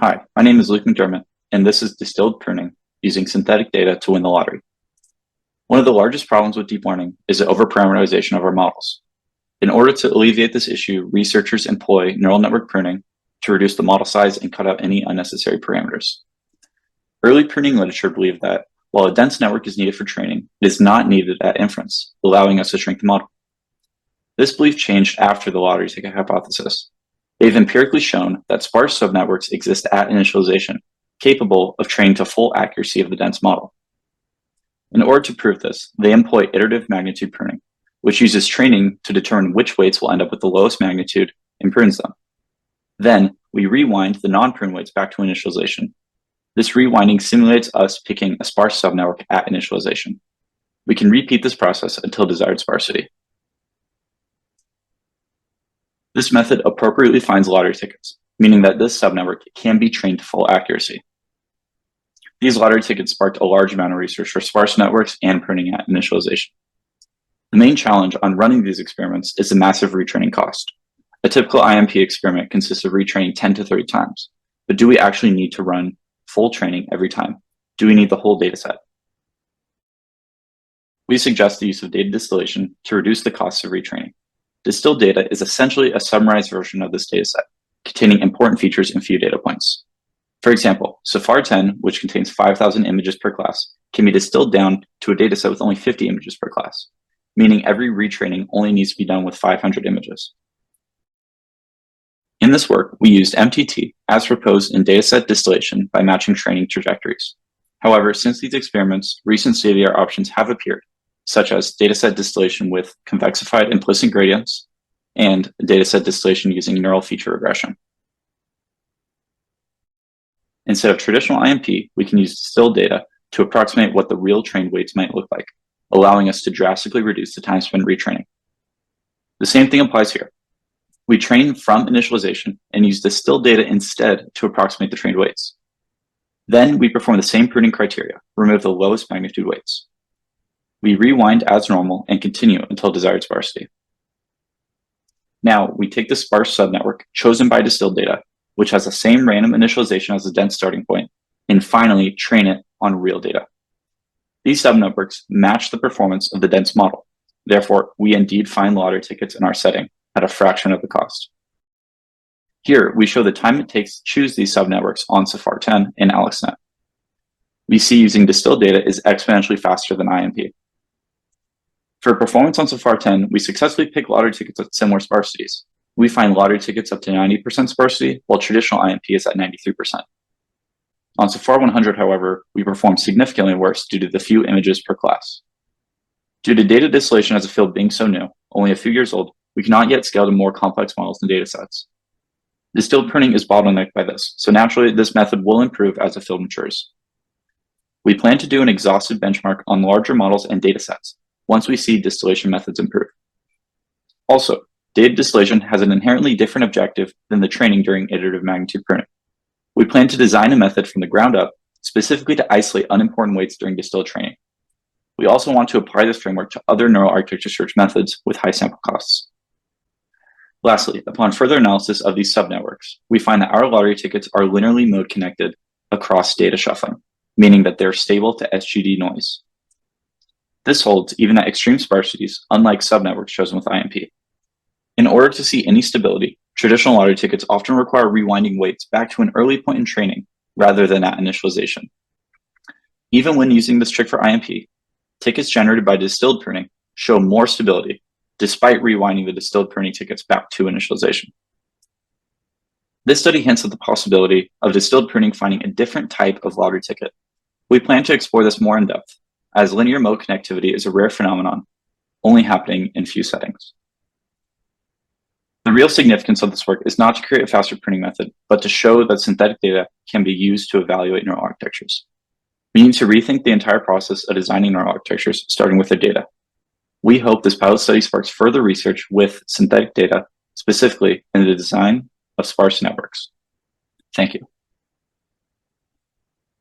Hi, my name is Luke McDermott, and this is Distilled Pruning, using synthetic data to win the lottery. One of the largest problems with deep learning is the overparameterization of our models. In order to alleviate this issue, researchers employ neural network pruning to reduce the model size and cut out any unnecessary parameters. Early pruning literature believed that while a dense network is needed for training, it is not needed at inference, allowing us to shrink the model. This belief changed after the lottery ticket hypothesis. They've empirically shown that sparse subnetworks exist at initialization, capable of training to full accuracy of the dense model. In order to prove this, they employ iterative magnitude pruning, which uses training to determine which weights will end up with the lowest magnitude and prunes them. Then, we rewind the non-prune weights back to initialization. This rewinding simulates us picking a sparse subnetwork at initialization. We can repeat this process until desired sparsity. This method appropriately finds lottery tickets, meaning that this subnetwork can be trained to full accuracy. These lottery tickets sparked a large amount of research for sparse networks and pruning at initialization. The main challenge on running these experiments is the massive retraining cost. A typical IMP experiment consists of retraining 10 to 30 times, but do we actually need to run full training every time? Do we need the whole dataset? We suggest the use of data distillation to reduce the costs of retraining. Distilled data is essentially a summarized version of this dataset, containing important features and few data points. For example, SAFAR 10, which contains 5,000 images per class, can be distilled down to a dataset with only 50 images per class, meaning every retraining only needs to be done with 500 images. In this work, we used MTT as proposed in dataset distillation by matching training trajectories. However, since these experiments, recent state-of-the-art options have appeared, such as dataset distillation with convexified implicit gradients and dataset distillation using neural feature regression. Instead of traditional IMP, we can use distilled data to approximate what the real trained weights might look like, allowing us to drastically reduce the time spent retraining. The same thing applies here. We train from initialization and use distilled data instead to approximate the trained weights. Then we perform the same pruning criteria, remove the lowest magnitude weights. We rewind as normal and continue until desired sparsity. Now, we take the sparse subnetwork chosen by distilled data, which has the same random initialization as the dense starting point, and finally train it on real data. These subnetworks match the performance of the dense model. Therefore, we indeed find lottery tickets in our setting at a fraction of the cost. Here, we show the time it takes to choose these subnetworks on SAFAR 10 and AlexNet. We see using distilled data is exponentially faster than IMP. For performance on SAFAR 10, we successfully pick lottery tickets at similar sparsities. We find lottery tickets up to 90% sparsity, while traditional IMP is at 93%. On SAFAR 100, however, we perform significantly worse due to the few images per class. Due to data distillation as a field being so new, only a few years old, we cannot yet scale to more complex models and datasets. Distilled pruning is bottlenecked by this, so naturally this method will improve as the field matures. We plan to do an exhaustive benchmark on larger models and datasets once we see distillation methods improve. Also, data distillation has an inherently different objective than the training during iterative magnitude pruning. We plan to design a method from the ground up specifically to isolate unimportant weights during distilled training. We also want to apply this framework to other neural architecture search methods with high sample costs. Lastly, upon further analysis of these subnetworks, we find that our lottery tickets are linearly mode connected across data shuffling, meaning that they're stable to SGD noise. This holds even at extreme sparsities, unlike subnetworks chosen with IMP. In order to see any stability, traditional lottery tickets often require rewinding weights back to an early point in training rather than at initialization. Even when using this trick for IMP, tickets generated by distilled pruning show more stability, despite rewinding the distilled pruning tickets back to initialization. This study hints at the possibility of distilled pruning finding a different type of lottery ticket. We plan to explore this more in depth, as linear mode connectivity is a rare phenomenon, only happening in few settings. The real significance of this work is not to create a faster pruning method, but to show that synthetic data can be used to evaluate neural architectures. We need to rethink the entire process of designing neural architectures, starting with their data. We hope this pilot study sparks further research with synthetic data, specifically in the design of sparse networks. Thank you.